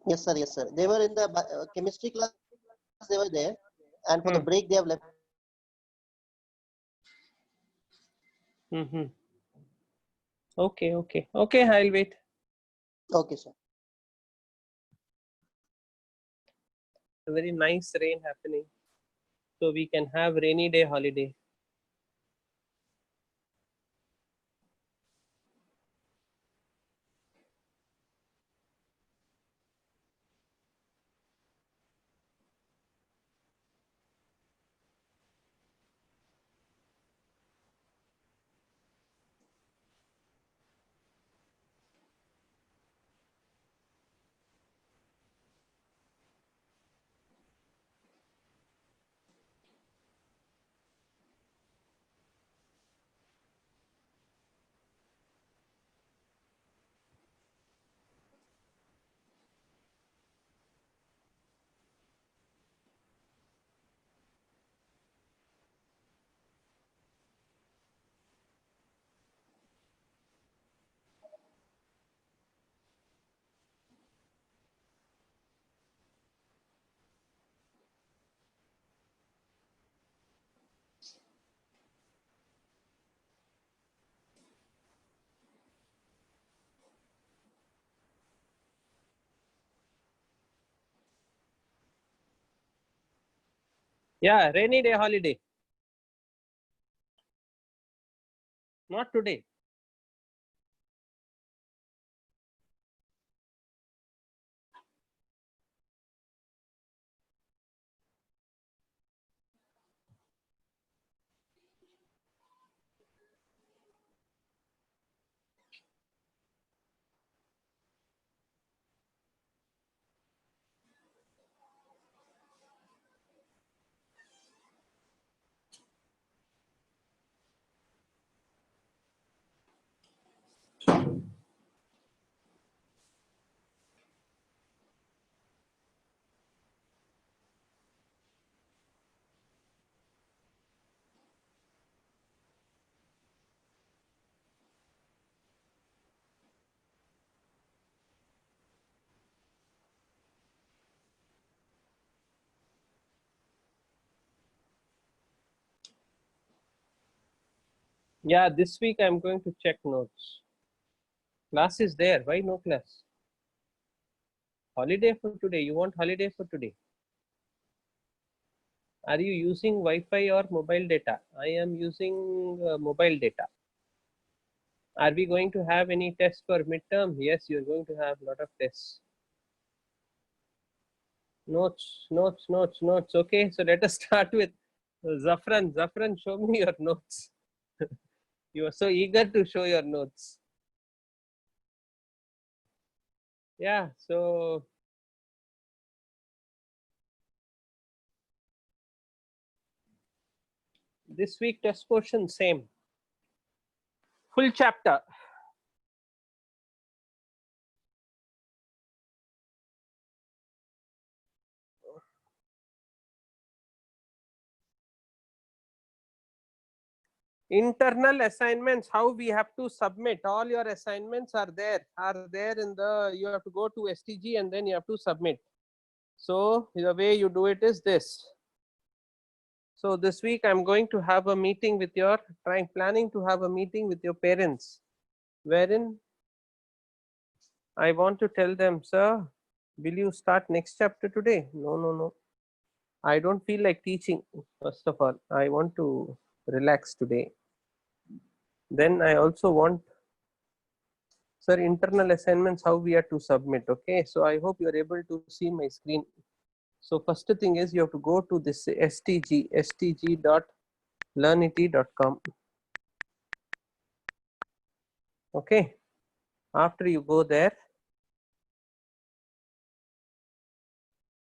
Yes, sir. Yes, sir. They were in the chemistry class. They were there, and for the break they have left. Okay, okay, okay. I'll wait. Okay, sir. A very nice rain happening, so we can have rainy day holiday. Yeah, rainy day holiday. Not today. Yeah, this week I'm going to check notes. Class is there. Why no class? Holiday for today. You want holiday for today? Are you using Wi-Fi or mobile data? I am using mobile data. Are we going to have any tests for midterm? Yes, you're going to have a lot of tests. Notes, notes, notes, notes. Okay, so let us start with Zafran. Zafran, show me your notes. You are so eager to show your notes. Yeah, so this week test portion same. Full chapter. Internal assignments, how we have to submit. All your assignments are there in the, you have to go to STG and then you have to submit. So the way you do it is this. So this week I'm going to have a meeting with your, planning to have a meeting with your parents, wherein I want to tell them, sir, will you start next chapter today? No, no, no. I don't feel like teaching. First of all, I want to relax today. Then I also want, sir, internal assignments, how we are to submit. Okay, so I hope you are able to see my screen. So first thing is you have to go to this stg.learnity.com. Okay, after you go there,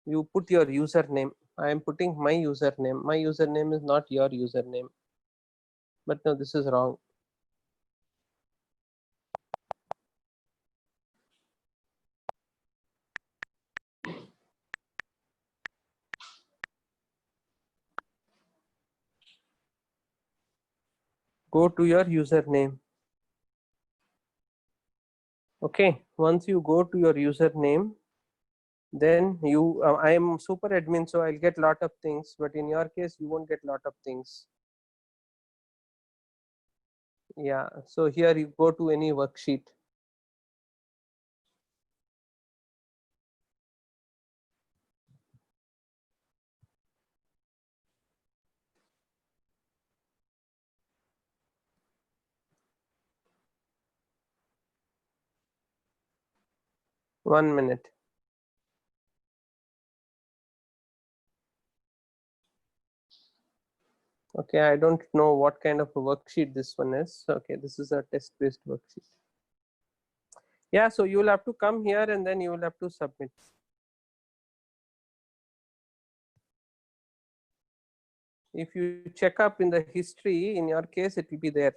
you put your username. I am putting my username. My username is not your username, but no, this is wrong. Go to your username. Okay, once you go to your username, then you, I am super admin, so I'll get lot of things, but in your case, you won't get lot of things. Yeah, so here you go to any worksheet. One minute. Okay, I don't know what kind of a worksheet this one is. Okay, this is a test based worksheet. Yeah, so you will have to come here and then you will have to submit. If you check up in the history, in your case, it will be there.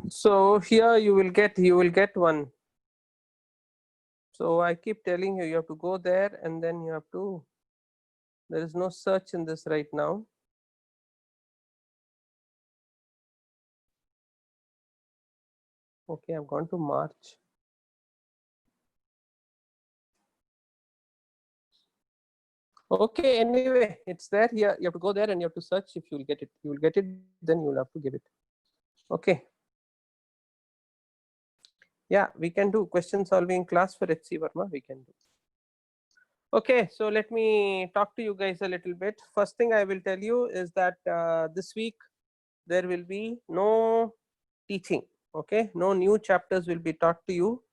So here you will get one. So I keep telling you, you have to go there and then you have to, there is no search in this right now. Okay, I've gone to March. Okay, anyway, it's there here. You have to go there and you have to search. If you will get it, you will get it, then you will have to give it. Okay. Yeah, we can do question solving class for HC Verma. We can do. Okay, so let me talk to you guys a little bit. First thing I will tell you is that this week there will be no teaching. Okay, no new chapters will be taught to you.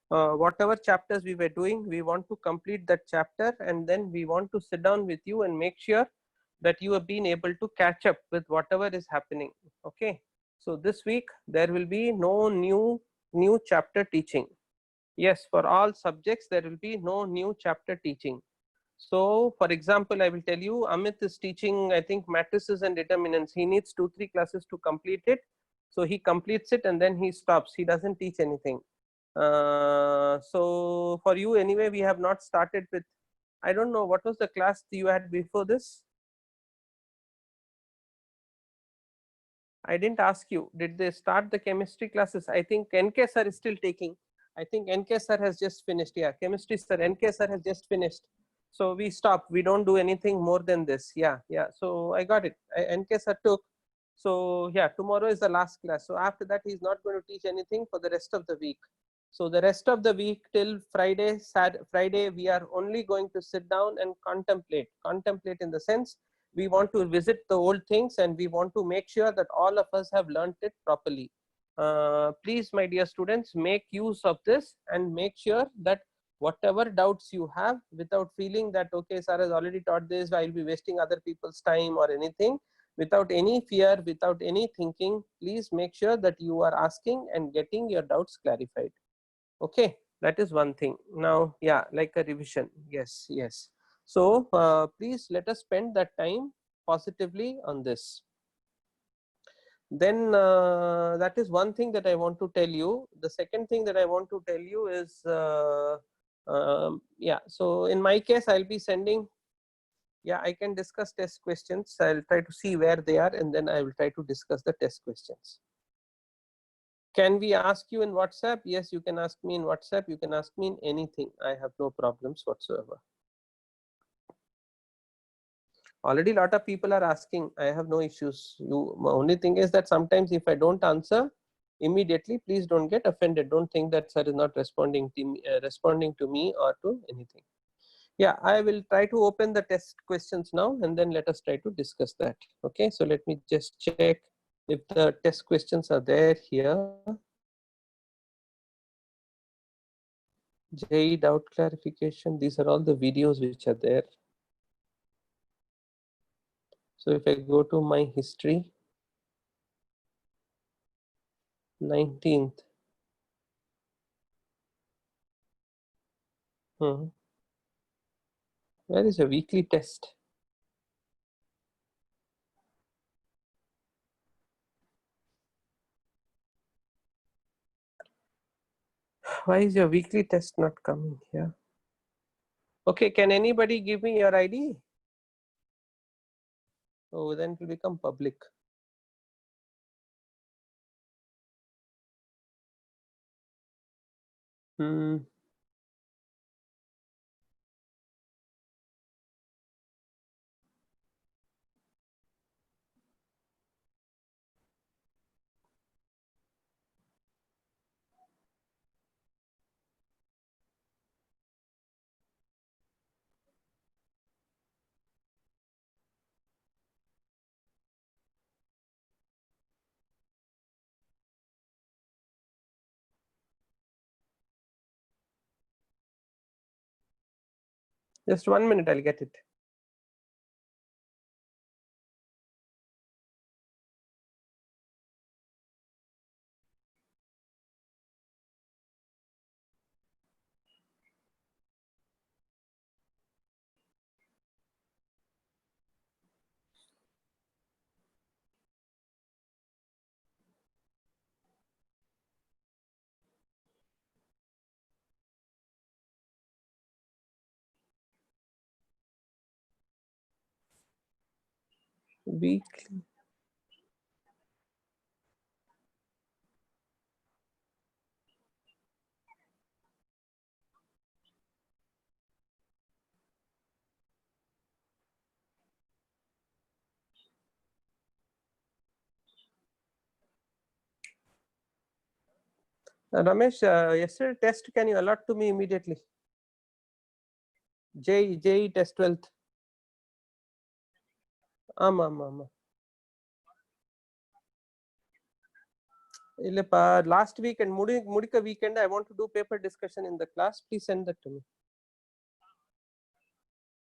Whatever chapters we were doing, we want to complete that chapter and then we want to sit down with you and make sure that you have been able to catch up with whatever is happening. Okay, so this week there will be no new chapter teaching. Yes, for all subjects there will be no new chapter teaching. So for example, I will tell you, Amit is teaching, I think, matrices and determinants. He needs 2-3 classes to complete it. So he completes it and then he stops. He doesn't teach anything. So for you anyway, we have not started with, I don't know, what was the class you had before this? I didn't ask you, did they start the chemistry classes? I think NK sir is still taking. I think NK sir has just finished. Yeah, chemistry sir, NK sir has just finished. So we stop. We don't do anything more than this. Yeah, yeah. So I got it. NK sir took. So yeah, tomorrow is the last class. So after that, he's not going to teach anything for the rest of the week. So the rest of the week till Friday, Friday, we are only going to sit down and contemplate. Contemplate in the sense, we want to visit the old things and we want to make sure that all of us have learnt it properly. Please, my dear students, make use of this and make sure that whatever doubts you have, without feeling that, okay, sir has already taught this, I'll be wasting other people's time or anything, without any fear, without any thinking, please make sure that you are asking and getting your doubts clarified. Okay, that is one thing. Now, yeah, like a revision. Yes, yes. So please let us spend that time positively on this. Then that is one thing that I want to tell you. The second thing that I want to tell you is, yeah, so in my case, I'll be sending, yeah, I can discuss test questions. I'll try to see where they are and then I will try to discuss the test questions. Can we ask you in WhatsApp? Yes, you can ask me in WhatsApp. You can ask me in anything. I have no problems whatsoever. Already a lot of people are asking. I have no issues. Only thing is that sometimes if I don't answer immediately, please don't get offended. Don't think that sir is not responding to me or to anything. Yeah, I will try to open the test questions now and then let us try to discuss that. Okay, so let me just check if the test questions are there here. JEE doubt clarification. These are all the videos which are there. So if I go to my history, 19th. Where is a weekly test? Why is your weekly test not coming here? Okay, can anybody give me your ID? Oh, then it will become public. Hmm. Just 1 minute, I'll get it. Weekly. Ramesh, yesterday test, can you allot to me immediately? JE test 12th. Ama. Last week and Mudika weekend, I want to do paper discussion in the class. Please send that to me.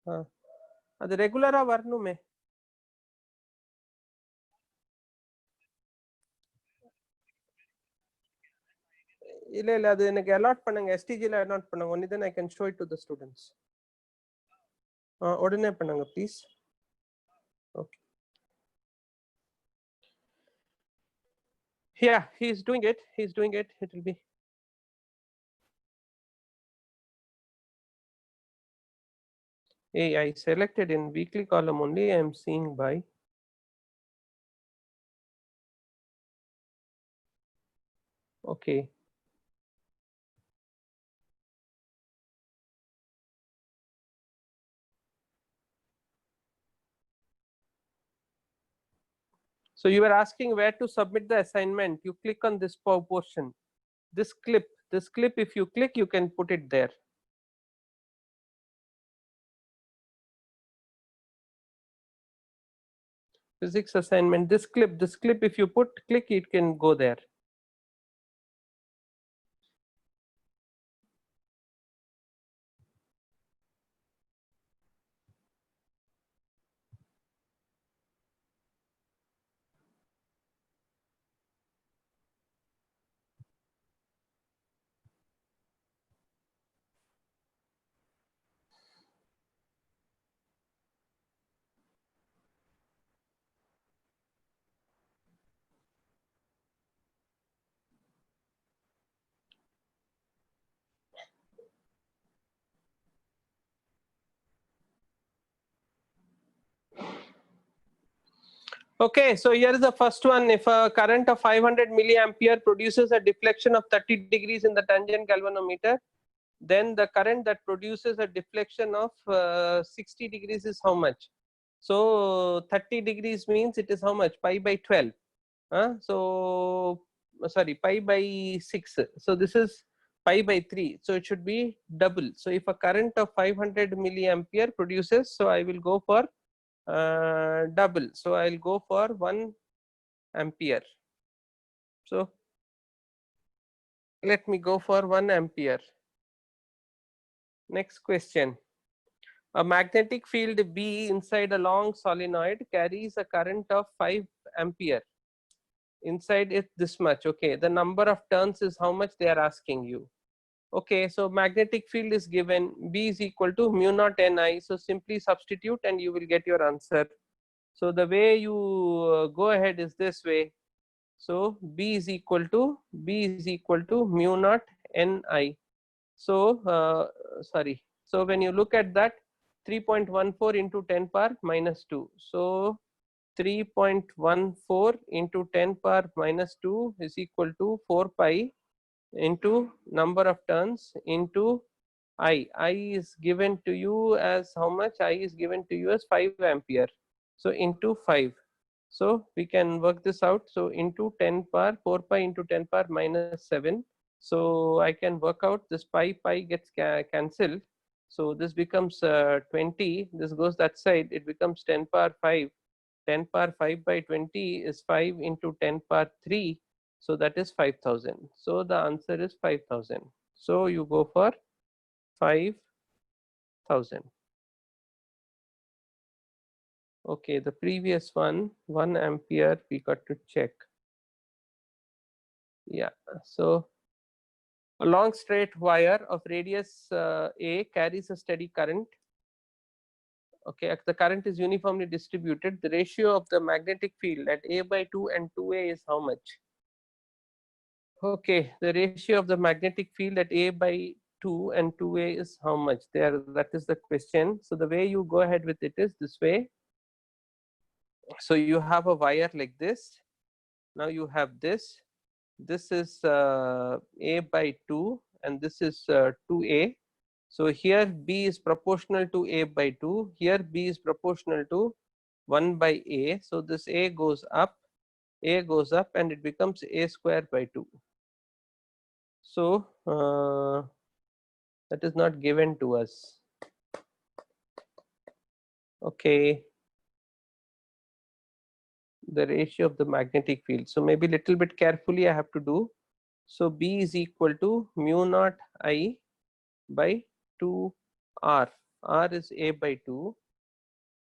The regular varnume. இல்ல அது எனக்கு allot பண்ணுங்க STG ல allot பண்ணுங்க only then I can show it to the students. உடனே பண்ணுங்க please. Okay. Yeah, he's doing it. It will be. Hey, I selected in weekly column only. I am seeing by. Okay. So you were asking where to submit the assignment. You click on this portion, this clip. If you click, you can put it there. Physics assignment. This clip. If you click, it can go there. Okay, so here is the first one. If a current of 500 milliampere produces a deflection of 30 degrees in the tangent galvanometer, then the current that produces a deflection of 60 degrees is how much? So 30 degrees means it is how much? Pi by 12. So sorry, pi by 6. So this is pi by 3. So it should be double. So if a current of 500 milliampere produces, so I will go for double. So I'll go for 1 ampere. So let me go for 1 ampere. Next question. A magnetic field B inside a long solenoid carries a current of 5 ampere. Inside it this much. Okay, the number of turns is how much they are asking you. Okay, so magnetic field is given, B is equal to mu naught Ni. So simply substitute and you will get your answer. So the way you go ahead is this way. So B is equal to mu naught Ni. So sorry. So when you look at that, 3.14 into 10 power minus 2. So 3.14 into 10 power minus 2 is equal to 4 pi into number of turns into I. I is given to you as how much? I is given to you as 5 ampere. So into 5. So we can work this out. So into 10 power 4 pi into 10 power minus 7. So I can work out this pi gets cancelled. So this becomes 20. This goes that side. It becomes 10 power 5. 10 power 5 by 20 is 5 into 10 power 3. So that is 5000. So the answer is 5000. So you go for 5000. Okay, the previous one, 1 ampere, we got to check. Yeah, so a long straight wire of radius A carries a steady current. Okay, the current is uniformly distributed. The ratio of the magnetic field at A by 2 and 2A is how much? Okay, the ratio of the magnetic field at A by 2 and 2A is how much? There, that is the question. So the way you go ahead with it is this way. So you have a wire like this. Now you have this. This is A by 2 and this is 2A. So here B is proportional to A by 2. Here B is proportional to 1 by A. So this A goes up and it becomes A square by 2. So that is not given to us. Okay, the ratio of the magnetic field. So maybe little bit carefully I have to do. So B is equal to mu naught I by 2 R. R is A by 2.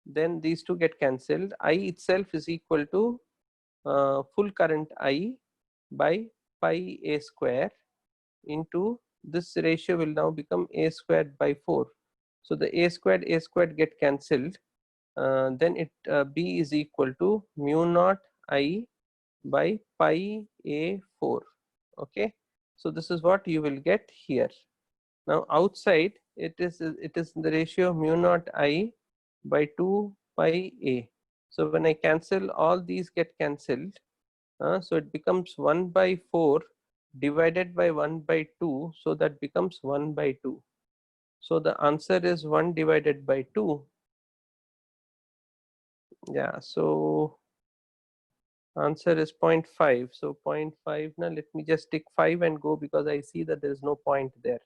Then these two get cancelled. I itself is equal to full current I by pi A square into this ratio will now become A squared by 4. So the A squared get cancelled. Then it B is equal to mu naught I by pi A4. Okay. So this is what you will get here. Now outside it is the ratio mu naught I by 2 pi A. So when I cancel, all these get cancelled. So it becomes 1 by 4 divided by 1 by 2. So that becomes 1 by 2. So the answer is 1 divided by 2. Yeah, so answer is 0.5. So 0.5. Now let me just stick 5 and go because I see that there is no point there.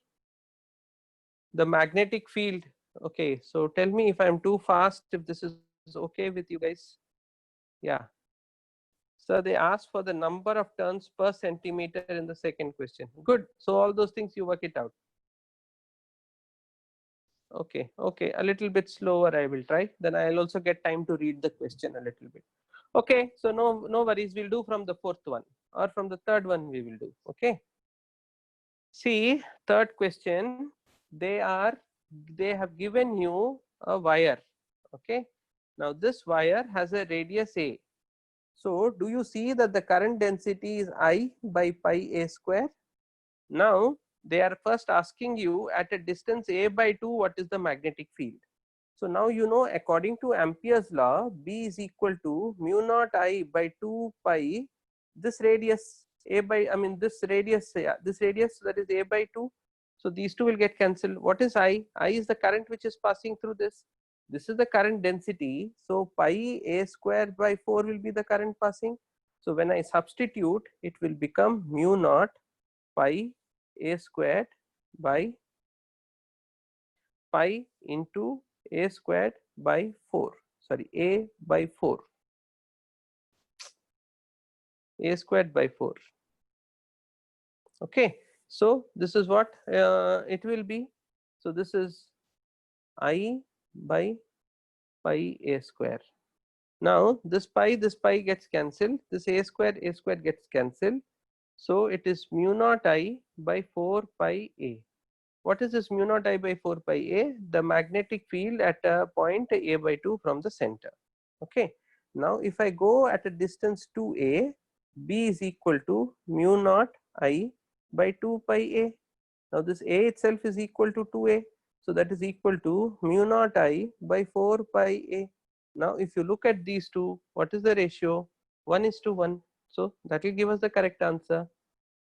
The magnetic field. Okay, so tell me if I'm too fast, if this is okay with you guys. Yeah. So they asked for the number of turns per centimeter in the second question. Good. So all those things you work it out. Okay, okay, a little bit slower I will try. Then I'll also get time to read the question a little bit. Okay, so no worries. We'll do from the fourth one or from the third one we will do. Okay. See, third question. They have given you a wire. Okay. Now this wire has a radius A. So do you see that the current density is I by pi A square? Now they are first asking you at a distance A by 2 what is the magnetic field. So now you know according to Ampere's law B is equal to mu naught I by 2 pi this radius A by this radius, yeah, this radius, that is A by 2. So these two will get cancelled. What is I? I is the current which is passing through this. This is the current density. So pi A square by 4 will be the current passing. So when I substitute, it will become mu naught pi A squared by pi into A squared by 4. Sorry, A by 4. A squared by 4. Okay. So this is what it will be. So this is I by pi A square. Now this pi gets cancelled. This A square gets cancelled. So it is mu naught I by 4 pi A. What is this mu naught I by 4 pi A? The magnetic field at a point A by 2 from the center. Okay. Now if I go at a distance 2A, B is equal to mu naught I by 2 pi A. Now this A itself is equal to 2A. So that is equal to mu naught I by 4 pi A. Now if you look at these two, what is the ratio? 1:1. So that will give us the correct answer.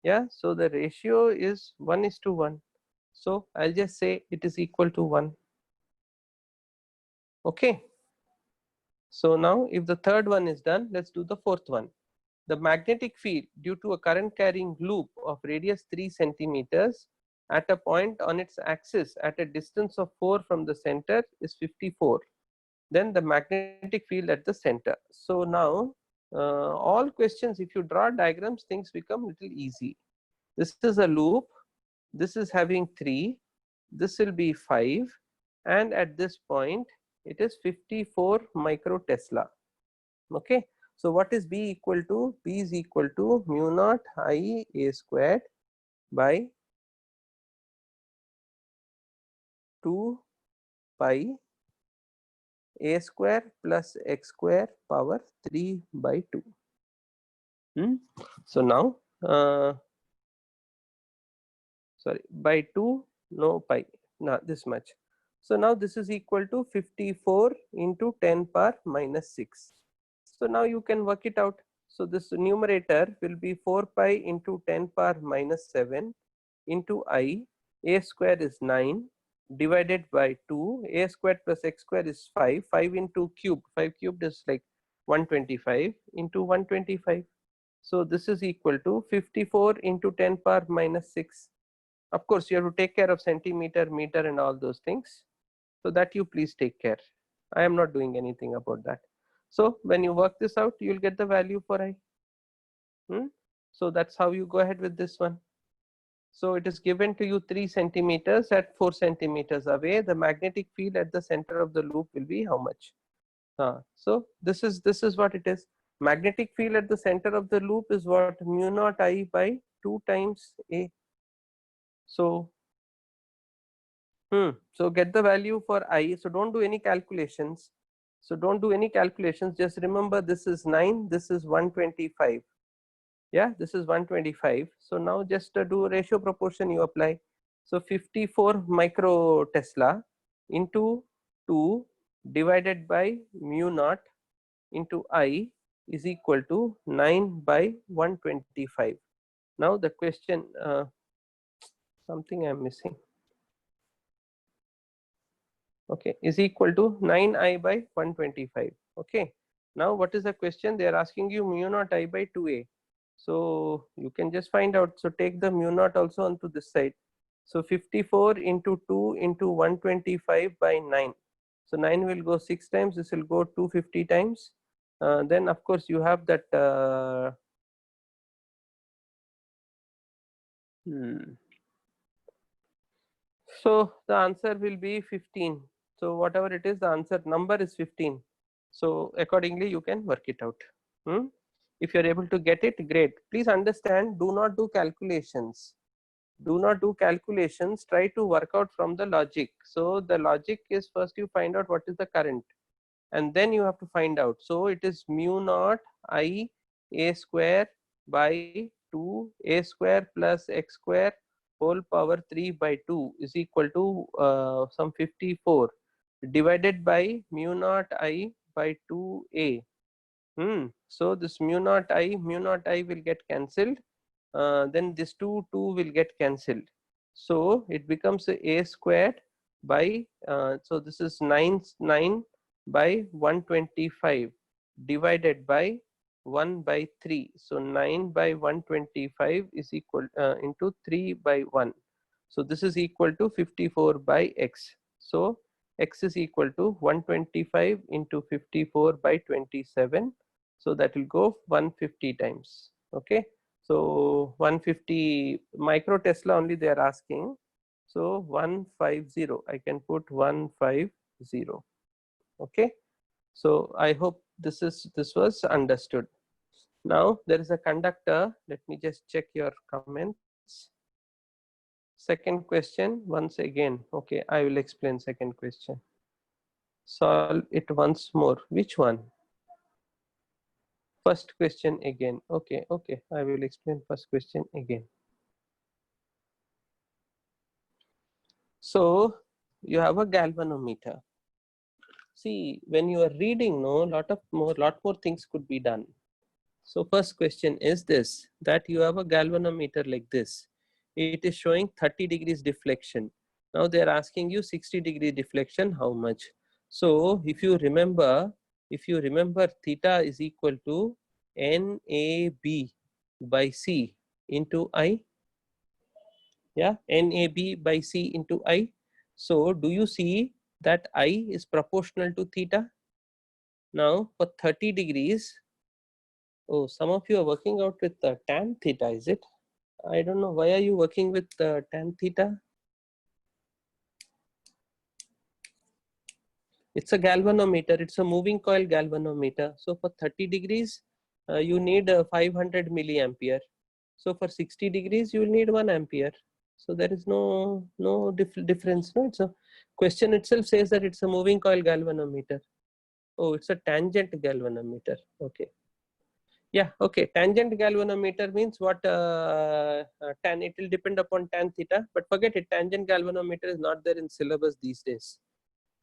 Yeah, so the ratio is 1:1. So I'll just say it is equal to 1. Okay. So now if the third one is done, let's do the fourth one. The magnetic field due to a current carrying loop of radius 3 centimeters at a point on its axis at a distance of 4 from the center is 54. Then the magnetic field at the center. So now all questions, if you draw diagrams, things become little easy. This is a loop, this is having 3, this will be 5, and at this point it is 54 micro Tesla. Okay, so what is B equal to? B is equal to mu naught I A squared by 2 pi A square plus x square power 3 by 2. So now sorry, by 2, no pi, not this much. So now this is equal to 54 into 10 power minus 6. So now you can work it out. So this numerator will be 4 pi into 10 power minus 7 into I. A square is 9 divided by 2. A square plus x square is 5. 5 into cube. 5 cubed is like 125 into 125. So this is equal to 54 into 10 power minus 6. Of course, you have to take care of centimeter, meter and all those things. So that you please take care. I am not doing anything about that. So when you work this out, you will get the value for I. So that's how you go ahead with this one. So it is given to you 3 centimeters at 4 centimeters away. The magnetic field at the center of the loop will be how much? So this is what it is. Magnetic field at the center of the loop is what? Mu naught I by 2 times A. So so get the value for I. So don't do any calculations. So don't do any calculations. Just remember this is 9. This is 125. Yeah, this is 125. So now just do ratio proportion you apply. So 54 micro Tesla into 2 divided by mu naught into I is equal to 9 by 125. Now the question, something I am missing. Okay, is equal to 9I by 125. Okay, now what is the question? They are asking you mu naught I by 2A. So you can just find out. So take the mu naught also onto this side. So 54 into 2 into 125 by 9. So 9 will go 6 times. This will go 250 times. Then of course you have that. So the answer will be 15. So whatever it is, the answer number is 15. So accordingly you can work it out. If you are able to get it, great. Please understand, do not do calculations. Do not do calculations, try to work out from the logic. So the logic is, first you find out what is the current and then you have to find out. So it is mu naught I A square by 2 A square plus x square whole power 3 by 2 is equal to some 54 divided by mu naught I by 2A. So this mu naught I will get cancelled. Then this 2 will get cancelled. So it becomes A squared by, so this is 9 by 125 divided by 1 by 3. So 9 by 125 is equal into 3 by 1. So this is equal to 54 by x. So x is equal to 125 into 54 by 27. So that will go 150 times. Okay. So 150 micro Tesla only they are asking. So 150. I can put 150. Okay. So I hope this was understood. Now there is a conductor. Let me just check your comments. Second question once again. Okay, I will explain second question. Solve it once more. Which one? First question again. Okay, I will explain first question again. So you have a galvanometer. See, when you are reading, no, lot more things could be done. So first question is this, that you have a galvanometer like this. It is showing 30 degrees deflection. Now they are asking you 60 degree deflection, how much? So if you remember theta is equal to NAB by C into I. Yeah, NAB by C into I. So do you see that I is proportional to theta? Now for 30 degrees, oh, some of you are working out with tan theta, is it? I don't know. Why are you working with tan theta? It's a galvanometer. It's a moving coil galvanometer. So for 30 degrees, you need 500 milliampere. So for 60 degrees, you will need 1 ampere. So there is no difference. No, it's a question itself says that it's a moving coil galvanometer. Oh, it's a tangent galvanometer. Okay. Yeah, okay. Tangent galvanometer means what? Tan. It will depend upon tan theta, but forget it. Tangent galvanometer is not there in syllabus these days,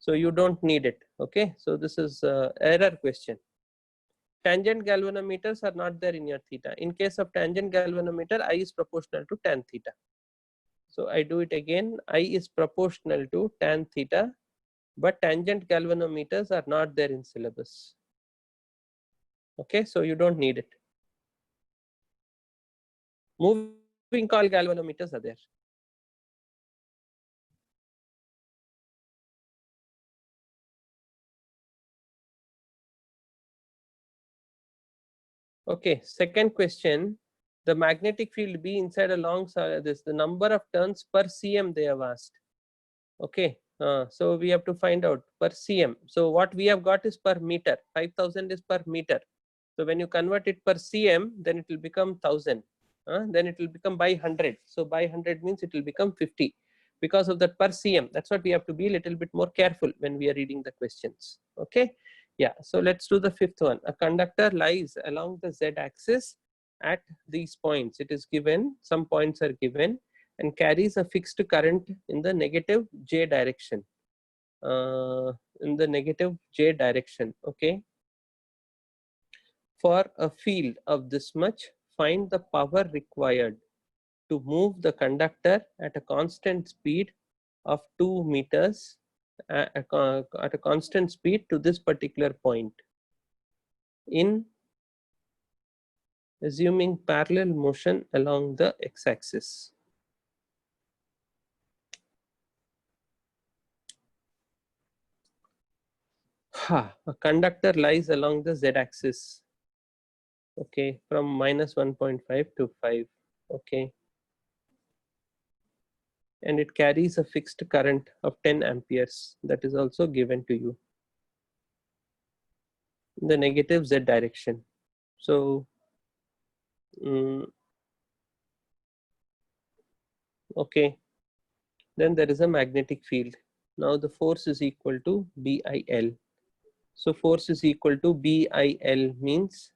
so you don't need it. Okay, so this is error question. Tangent galvanometers are not there in your theta. In case of tangent galvanometer, I is proportional to tan theta. So I do it again. I is proportional to tan theta, but tangent galvanometers are not there in syllabus. Okay, so you don't need it. Moving coil galvanometers are there. Okay, second question. The magnetic field B inside a long this the number of turns per cm they have asked. Okay, so we have to find out per cm. So what we have got is per meter. 5000 is per meter. So when you convert it per cm, then it will become 1000. Then it will become by 100. So by 100 means it will become 50. Because of that per cm, that's what we have to be a little bit more careful when we are reading the questions. Okay. Yeah, so let's do the fifth one. A conductor lies along the z-axis at these points. It is given, some points are given, and carries a fixed current in the negative j direction. Okay. For a field of this much, find the power required to move the conductor at a constant speed of 2 meters at a constant speed to this particular point in assuming parallel motion along the x-axis. A conductor lies along the z-axis. Okay, from minus 1.5 to 5. Okay, and it carries a fixed current of 10 amperes. That is also given to you in the negative z direction. So okay, then there is a magnetic field. Now the force is equal to BIL. So force is equal to BIL means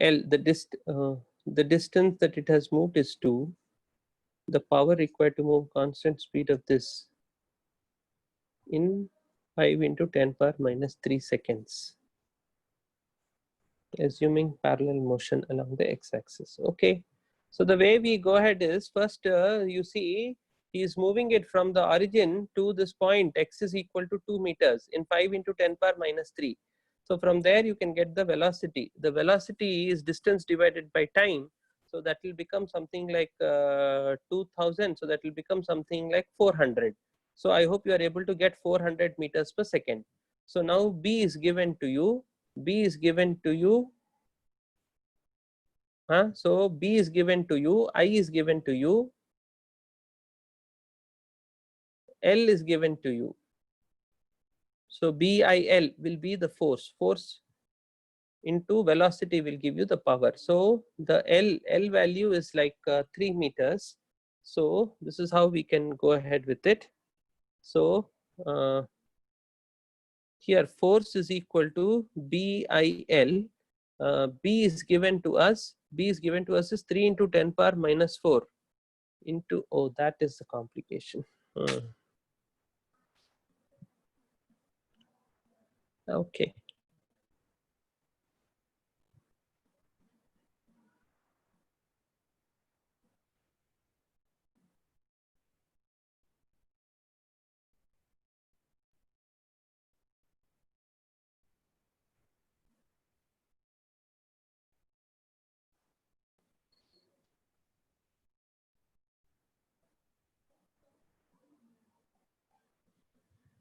L, the distance that it has moved is 2. The power required to move constant speed of this in 5 into 10 power minus 3 seconds, assuming parallel motion along the x-axis. Okay, so the way we go ahead is first you see he is moving it from the origin to this point. X is equal to 2 meters in 5 into 10 power minus 3. So from there you can get the velocity. The velocity is distance divided by time. So that will become something like 2000. So that will become something like 400. So I hope you are able to get 400 meters per second. So now B is given to you. B is given to you. So B is given to you. I is given to you. L is given to you. So BIL will be the force. Force into velocity will give you the power. So the L value is like 3 meters. So this is how we can go ahead with it. So here force is equal to BIL B is given to us. B is given to us is 3 into 10 power minus 4 into, oh, that is the complication. Okay.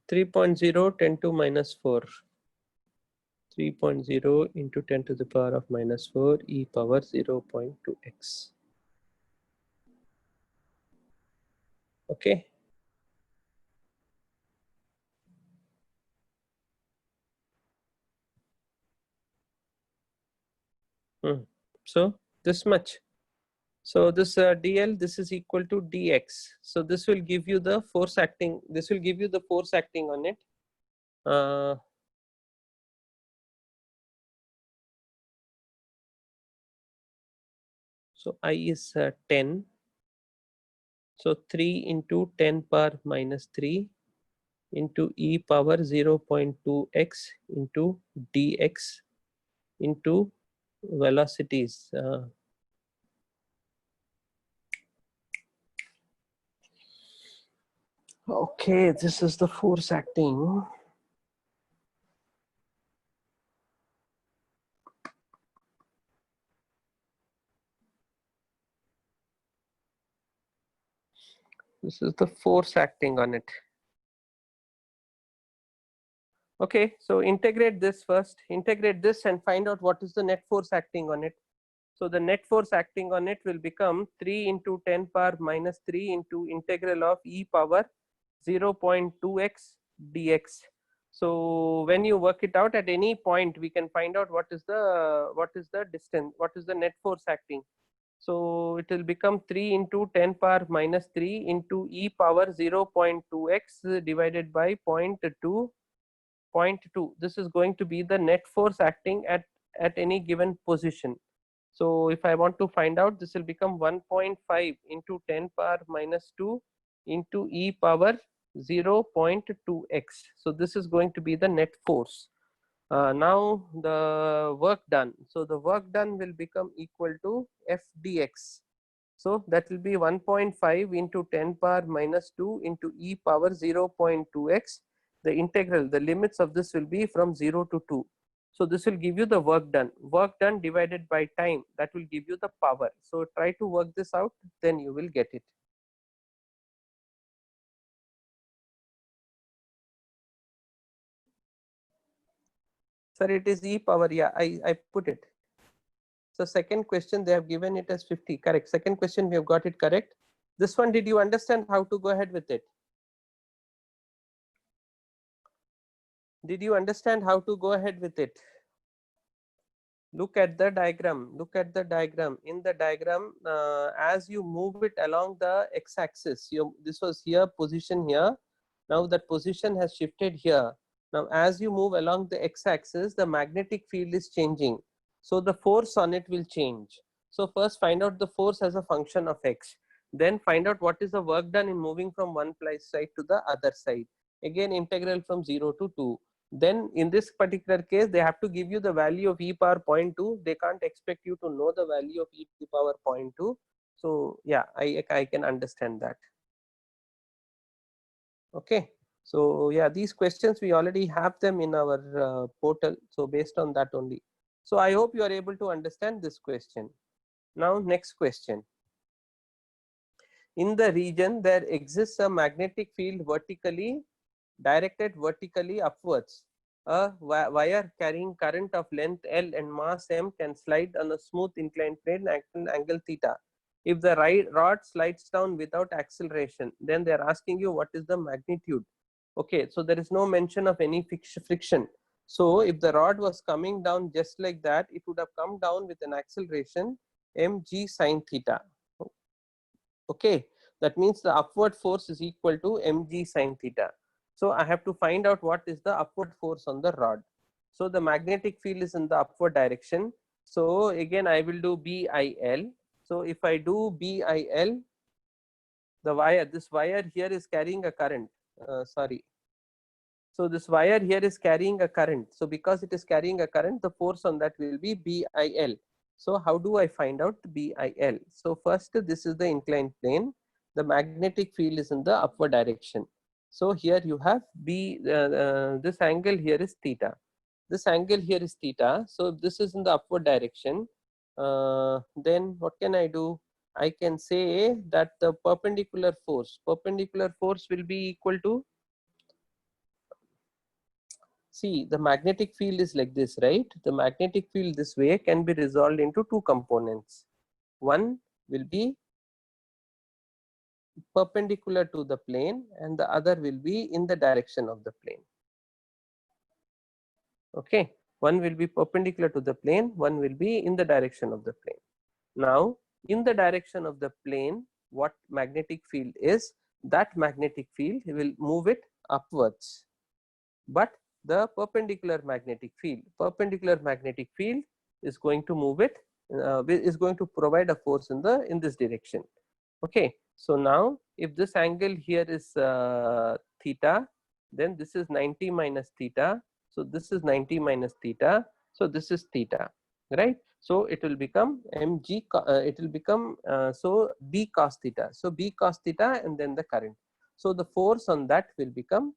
Three point zero 10 to minus 4. 3.0 into 10 to the power of minus 4 e power 0.2x. Okay. So this much. So this dl, this is equal to dx. So this will give you the force acting. This will give you the force acting on it. So I is 10. So 3 into 10 power minus 3 into e power 0.2x into dx into velocities. Okay, this is the force acting. This is the force acting on it. Okay, so integrate this first, integrate this and find out what is the net force acting on it. So the net force acting on it will become 3 into 10 power minus 3 into integral of e power 0.2x dx. So when you work it out at any point, we can find out what is the distance, what is the net force acting. So it will become 3 into 10 power minus 3 into e power 0.2x divided by 0.2. This is going to be the net force acting at any given position. So if I want to find out, this will become 1.5 into 10 power minus 2 into e power 0.2x. So this is going to be the net force. Now the work done. So the work done will become equal to f dx. So that will be 1.5 into 10 power minus 2 into e power 0.2x. The integral, the limits of this will be from 0 to 2. So this will give you the work done. Work done divided by time, that will give you the power. So try to work this out, then you will get it. Sir, it is e power, yeah, I put it. So second question, they have given it as 50, correct. Second question, we have got it correct. This one, did you understand how to go ahead with it? Did you understand how to go ahead with it? Look at the diagram. Look at the diagram. In the diagram, as you move it along the x-axis, this was here, position here. Now that position has shifted here. Now as you move along the x-axis, the magnetic field is changing. So the force on it will change. So first find out the force as a function of x. Then find out what is the work done in moving from one place side to the other side. Again, integral from 0 to 2. Then in this particular case, they have to give you the value of e power 0.2. They can't expect you to know the value of e to the power 0.2. So yeah, I can understand that. Okay. So yeah, these questions we already have them in our portal. So based on that only. So I hope you are able to understand this question. Now next question. In the region, there exists a magnetic field directed vertically upwards. A wire carrying current of length L and mass M can slide on a smooth inclined plane at an angle theta. If the rod slides down without acceleration, then they are asking you what is the magnitude. Okay, so there is no mention of any friction. So if the rod was coming down just like that, it would have come down with an acceleration mg sine theta. Okay, that means the upward force is equal to mg sine theta. So I have to find out what is the upward force on the rod. So the magnetic field is in the upward direction. So again, I will do BIL. So if I do BIL, the wire, this wire here is carrying a current. Sorry. So this wire here is carrying a current. So because it is carrying a current, the force on that will be BIL. So how do I find out BIL? So first, this is the inclined plane. The magnetic field is in the upward direction. So here you have this angle here is theta. This angle here is theta. So this is in the upward direction. Then what can I do? I can say that the perpendicular force will be equal to, see, the magnetic field is like this, right? The magnetic field this way can be resolved into two components. One will be perpendicular to the plane and the other will be in the direction of the plane. Okay, one will be perpendicular to the plane, one will be in the direction of the plane. Now, in the direction of the plane, what magnetic field is, that magnetic field will move it upwards. But the perpendicular magnetic field is going to move it, is going to provide a force in this direction. Okay, so now if this angle here is theta, then this is 90 minus theta. So this is 90 minus theta. So this is theta, right? So it will become mg. It will become so b cos theta. So b cos theta and then the current. So the force on that will become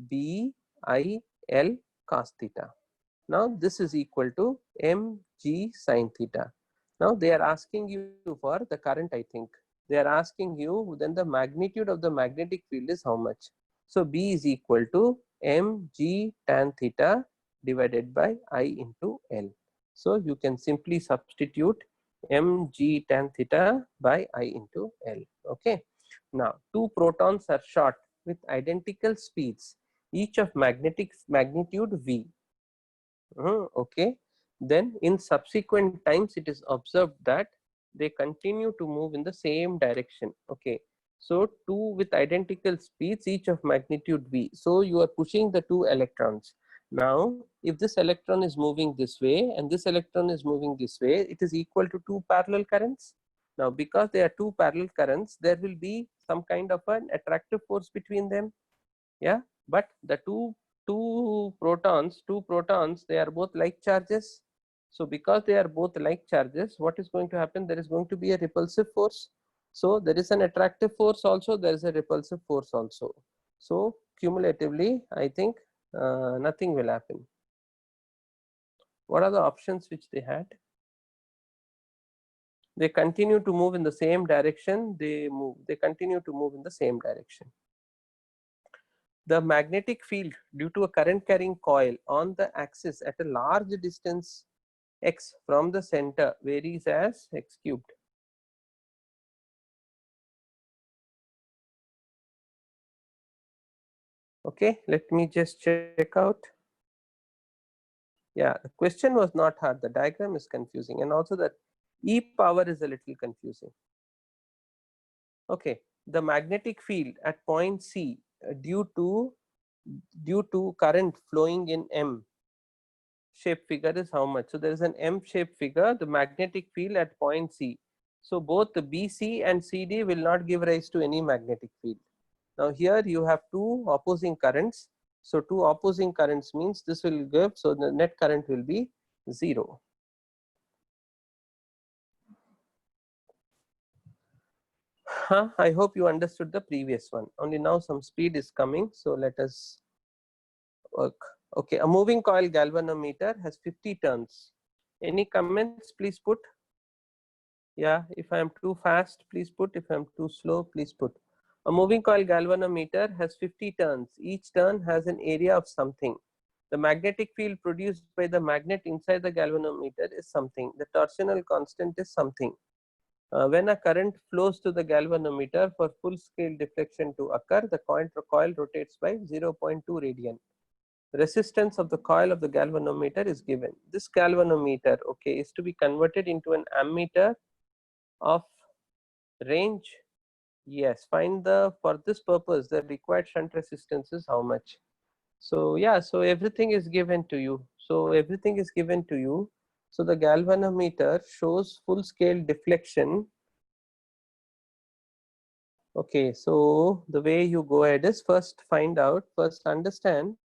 b I L cos theta. Now this is equal to mg sin theta. Now they are asking you for the current, I think. They are asking you then the magnitude of the magnetic field is how much. So B is equal to mg tan theta divided by I into L. So you can simply substitute mg tan theta by I into L. Okay. Now two protons are shot with identical speeds, each of magnitude V. Okay, then in subsequent times it is observed that they continue to move in the same direction. Okay, so two with identical speeds, each of magnitude V. So you are pushing the two electrons. Now if this electron is moving this way and this electron is moving this way, it is equal to two parallel currents. Now because there are two parallel currents, there will be some kind of an attractive force between them. Yeah, but the two protons, they are both like charges. So because they are both like charges, what is going to happen? There is going to be a repulsive force. So there is an attractive force also, there is a repulsive force also. So cumulatively, I think nothing will happen. What are the options which they had? They continue to move in the same direction. They continue to move in the same direction. The magnetic field due to a current carrying coil on the axis at a large distance x from the center varies as x cubed. Okay, let me just check out. Yeah, the question was not hard. The diagram is confusing, and also that E power is a little confusing. Okay, the magnetic field at point C due to current flowing in M shape figure is how much? So there is an M shape figure, the magnetic field at point C. So both the BC and CD will not give rise to any magnetic field. Now here you have two opposing currents. So two opposing currents means this will give, so the net current will be 0. I hope you understood the previous one. Only now some speed is coming. So let us work. Okay, a moving coil galvanometer has 50 turns. Any comments, please put. Yeah, if I am too fast, please put. If I am too slow, please put. A moving coil galvanometer has 50 turns. Each turn has an area of something. The magnetic field produced by the magnet inside the galvanometer is something. The torsional constant is something. When a current flows to the galvanometer for full scale deflection to occur, the coil rotates by 0.2 radian. Resistance of the coil of the galvanometer is given. This galvanometer, okay, is to be converted into an ammeter of range. Yes, find the, for this purpose the required shunt resistance is how much. So yeah, so everything is given to you. So everything is given to you. So the galvanometer shows full scale deflection. Okay, so the way you go ahead is first understand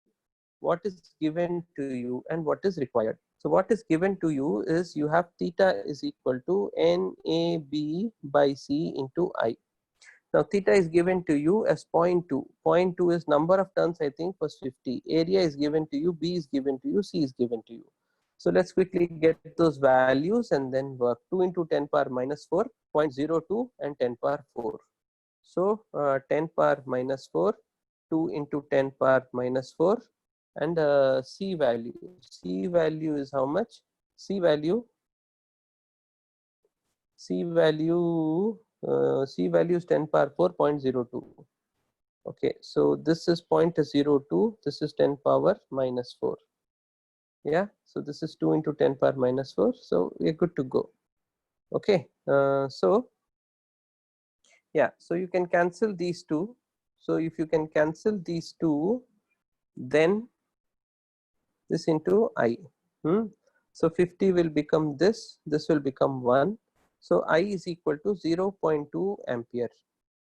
what is given to you and what is required. So what is given to you is you have theta is equal to NAB by C into I. Now theta is given to you as 0.2. 0.2 is number of turns, I think, was 50. Area is given to you, B is given to you, C is given to you. So let's quickly get those values and then work. 2 into 10 power minus 4, 0.02 and 10 power 4. So 10 power minus 4, 2 into 10 power minus 4, and C value. C value is how much? C value is 10 power 4.02. Okay, so this is 0.02, this is 10 power minus 4. Yeah, so this is 2 into 10 power minus 4, so we're good to go. Okay, so yeah, so you can cancel these two. So if you can cancel these two, then this into I. So 50 will become this will become 1. So I is equal to 0.2 ampere.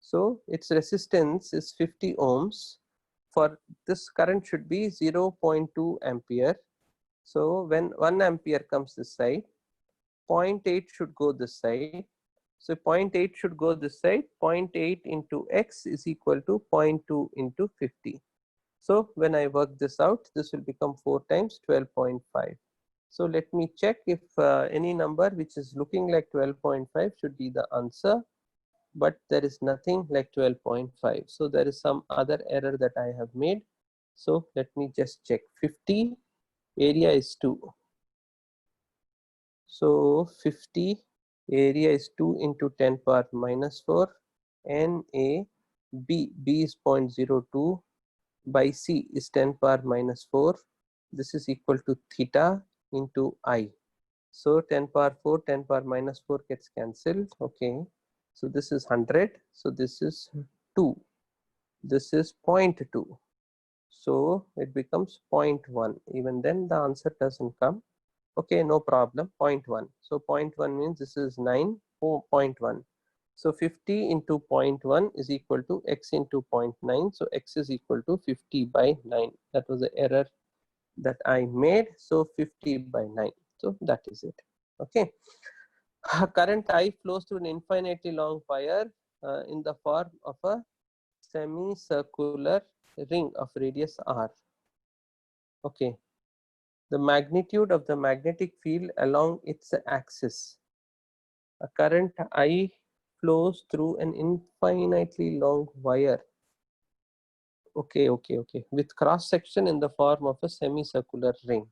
So its resistance is 50 ohms. For this current should be 0.2 ampere. So when 1 ampere comes this side, 0.8 should go this side. So 0.8 should go this side. 0.8 into x is equal to 0.2 into 50. So when I work this out, this will become 4 times 12.5. So let me check if any number which is looking like 12.5 should be the answer, but there is nothing like 12.5. So there is some other error that I have made. So let me just check. 50, area is 2. So 50, area is 2 into 10 power minus 4, NA, B is 0.02, by C is 10 power minus 4. This is equal to theta into I. So 10 power 4, 10 power minus 4 gets cancelled. Okay. So this is 100. So this is 2. This is 0.2. So it becomes 0.1. Even then the answer doesn't come. Okay, no problem. 0.1. So 0.1 means this is 9, 0.1. So 50 into 0.1 is equal to x into 0.9. So x is equal to 50 by 9. That was the error that I made. So 50 by 9. So that is it. Okay. Current I flows through an infinitely long wire in the form of a semicircular ring of radius r. Okay. The magnitude of the magnetic field along its axis. A current I flows through an infinitely long wire. Okay, with cross section in the form of a semicircular ring.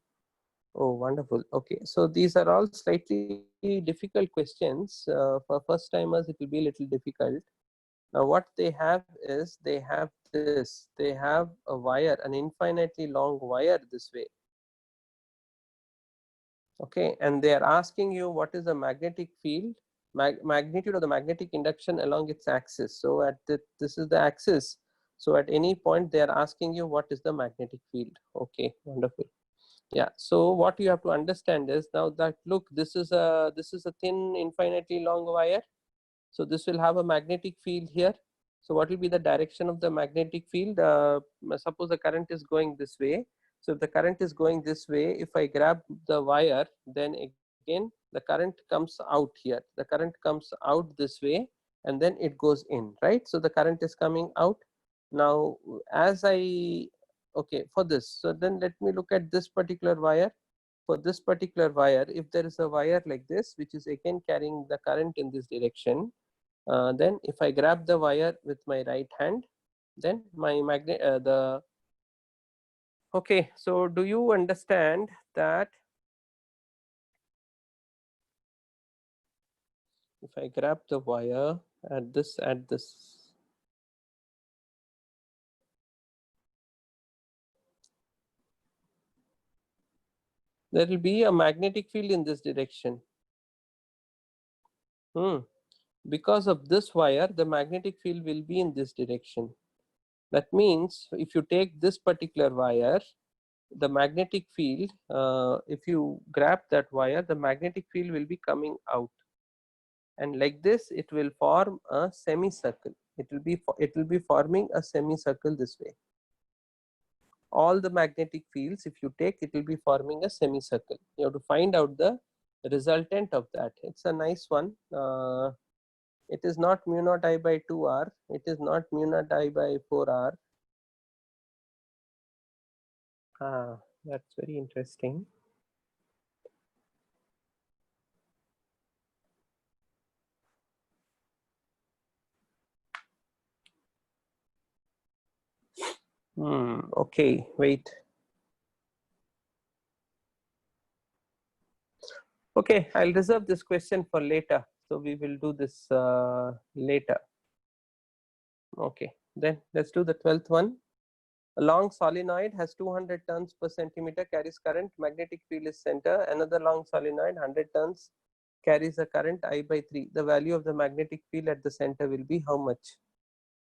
Oh, wonderful. Okay, so these are all slightly difficult questions. For first timers, it will be a little difficult. Now, what they have is they have this. They have a wire, an infinitely long wire this way. Okay, and they are asking you what is the magnetic field, magnitude of the magnetic induction along its axis. So at this is the axis. So at any point they are asking you what is the magnetic field. Okay, wonderful. Yeah, so what you have to understand is now that look, this is a thin infinitely long wire. So this will have a magnetic field here. So what will be the direction of the magnetic field? Suppose the current is going this way. So if the current is going this way, if I grab the wire, then again the current comes out here. The current comes out this way and then it goes in, right? So the current is coming out. Now as I, okay, for this, so then let me look at this particular wire. For this particular wire, if there is a wire like this, which is again carrying the current in this direction, then if I grab the wire with my right hand, then my magnet, okay, so do you understand that if I grab the wire at this, there will be a magnetic field in this direction. Because of this wire, the magnetic field will be in this direction. That means if you take this particular wire the magnetic field, if you grab that wire, the magnetic field will be coming out, and like this it will form a semicircle. It will be forming a semicircle this way. All the magnetic fields, if you take, it will be forming a semicircle. You have to find out the resultant of that. It's a nice one. It is not mu naught I by 2r. It is not mu naught I by 4r. That's very interesting. Okay, wait. Okay, I'll reserve this question for later. So we will do this later. Okay, then let's do the 12th one. A long solenoid has 200 turns per centimeter, carries current, magnetic field is center. Another long solenoid, 100 turns, carries a current I by 3. The value of the magnetic field at the center will be how much?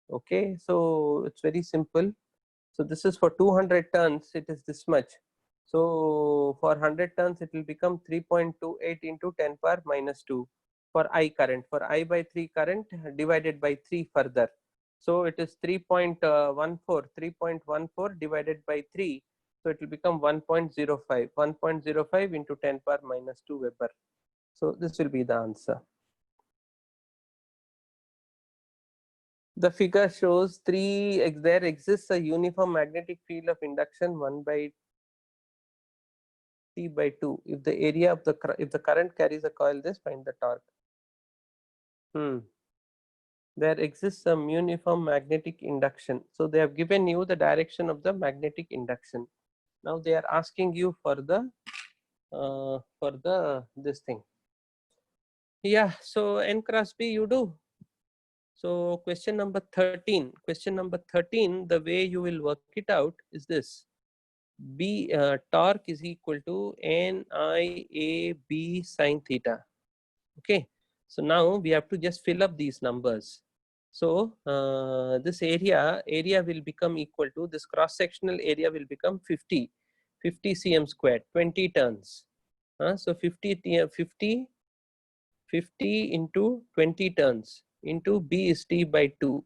Okay, so it's very simple. So this is for 200 turns, it is this much. So for 100 turns, it will become 3.28 into 10 power minus 2 for I current. For I by 3 current divided by 3 further. So it is 3.14 divided by 3. So it will become 1.05. 1.05 into 10 power minus 2 Weber. So this will be the answer. The figure shows there exists a uniform magnetic field of induction 1 by T by 2. If the area of the current carries a coil, this find the torque. There exists some uniform magnetic induction. So they have given you the direction of the magnetic induction. Now they are asking you for the this thing. Yeah. So N cross B you do. So question number 13. Question number 13. The way you will work it out is this. B torque is equal to NIAB sine theta. Okay, so now we have to just fill up these numbers. So this area will become equal to, this cross sectional area will become 50 cm squared, 20 turns. So 50 into 20 turns into B is T by 2.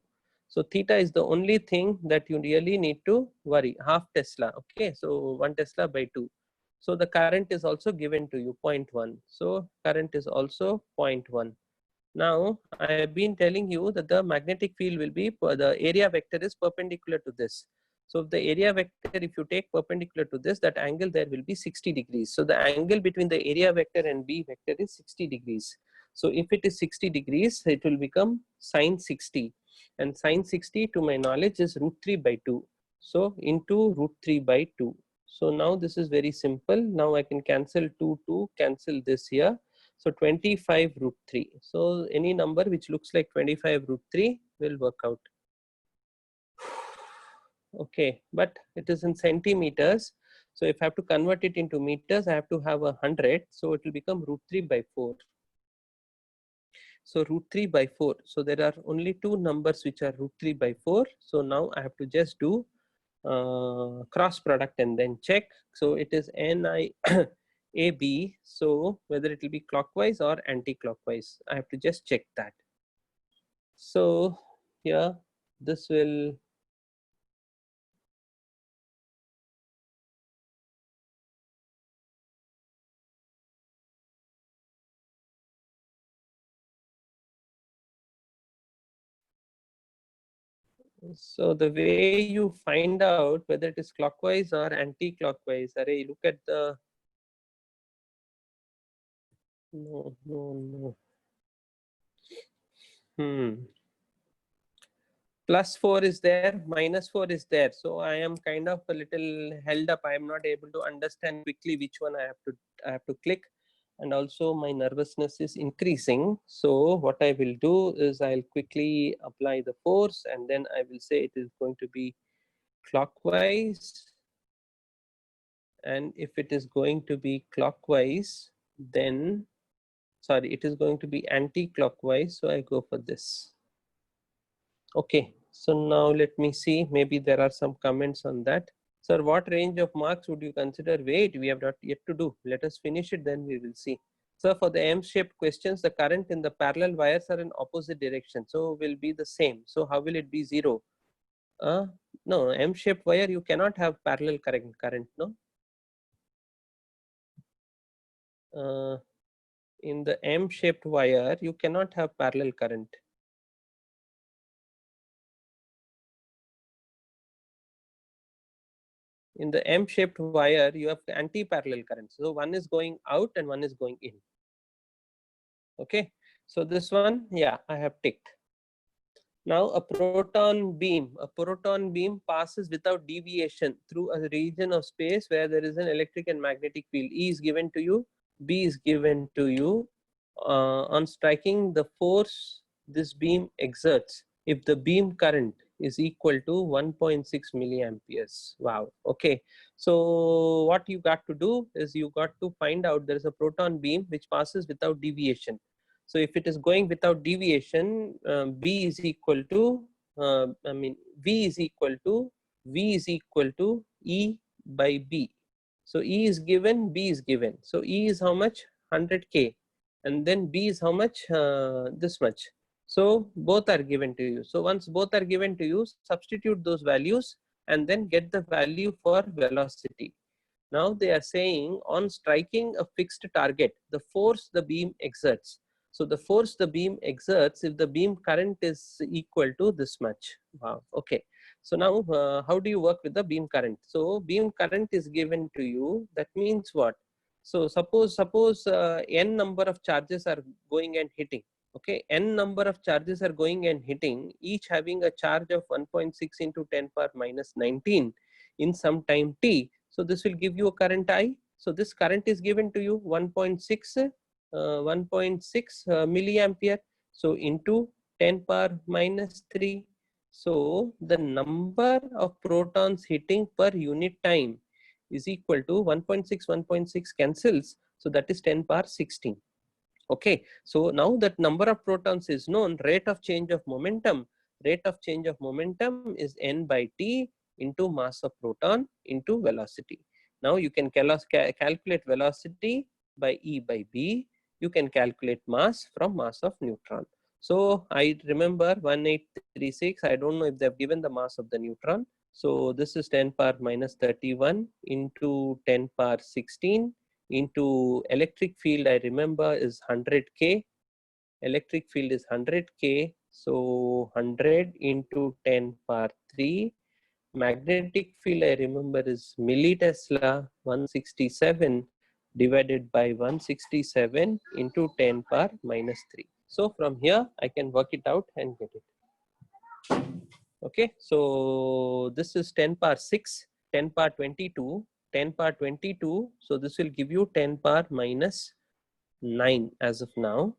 So theta is the only thing that you really need to worry, half Tesla. Okay, so 1 Tesla by 2. So the current is also given to you, 0.1. So current is also 0.1. Now I have been telling you that the magnetic field will be, the area vector is perpendicular to this. So if the area vector, if you take perpendicular to this, that angle there will be 60 degrees. So the angle between the area vector and B vector is 60 degrees. So if it is 60 degrees, it will become sine 60. And sine 60 to my knowledge is root 3 by 2. So into root 3 by 2. So now this is very simple. Now I can cancel 2, cancel this here. So 25 root 3. So any number which looks like 25 root 3 will work out. Okay, but it is in centimeters. So if I have to convert it into meters, I have to have 100. So it will become root 3 by 4. So root 3 by 4. So there are only two numbers which are root 3 by 4. So now I have to just do cross product and then check. So it is NIAB. So whether it will be clockwise or anti-clockwise, I have to just check that. So yeah, this will so the way you find out whether it is clockwise or anti-clockwise, array, look at the no. Plus 4 is there, minus 4 is there. So I am kind of a little held up. I am not able to understand quickly which one I have to click, and also my nervousness is increasing. So what I will do is I'll quickly apply the force, and then I will say it is going to be clockwise. And if it is going to be clockwise, then sorry, it is going to be anti-clockwise. So I go for this. Okay, so now let me see, maybe there are some comments on that. Sir, what range of marks would you consider? Wait, we have not yet to do. Let us finish it, then we will see. Sir, for the M-shaped questions, the current in the parallel wires are in opposite direction, so will be the same. So how will it be 0? No, M-shaped wire, you cannot have parallel current, no? In the M-shaped wire, you cannot have parallel current. In the M-shaped wire, you have anti-parallel current. So one is going out and one is going in. Okay, so this one, yeah, I have ticked. Now a proton beam passes without deviation through a region of space where there is an electric and magnetic field. E is given to you, B is given to you. On striking, the force this beam exerts, if the beam current is equal to 1.6 milliamperes. Wow. Okay. So what you got to do is you got to find out there is a proton beam which passes without deviation. So if it is going without deviation, B is equal to, V is equal to E by B. So E is given, B is given. So E is how much? 100K. And then B is how much? This much. So both are given to you. So once both are given to you, substitute those values and then get the value for velocity. Now they are saying on striking a fixed target, the force the beam exerts. So the force the beam exerts, if the beam current is equal to this much. Wow. Okay. So now how do you work with the beam current? So beam current is given to you. That means what? So suppose n number of charges are going and hitting. Okay, n number of charges are going and hitting, each having a charge of 1.6 into 10 power minus 19 in some time t. So this will give you a current I. So this current is given to you 1.6 milliampere. So into 10 power minus 3. So the number of protons hitting per unit time is equal to 1.6 cancels. So that is 10 power 16. Okay, so now that number of protons is known, rate of change of momentum is n by t into mass of proton into velocity. Now you can calculate velocity by E by B. You can calculate mass from mass of neutron. So I remember 1836. I don't know if they've given the mass of the neutron. So this is 10 power minus 31 into 10 power 16 into electric field. I remember is 100K. Electric field is 100K. So 100 into 10 power 3. Magnetic field I remember is millitesla. 167 divided by 167 into 10 power minus 3. So from here I can work it out and get it. Okay, so this is 10 power 6, 10 power 22, 10 power 22. So this will give you 10 power minus 9 as of now.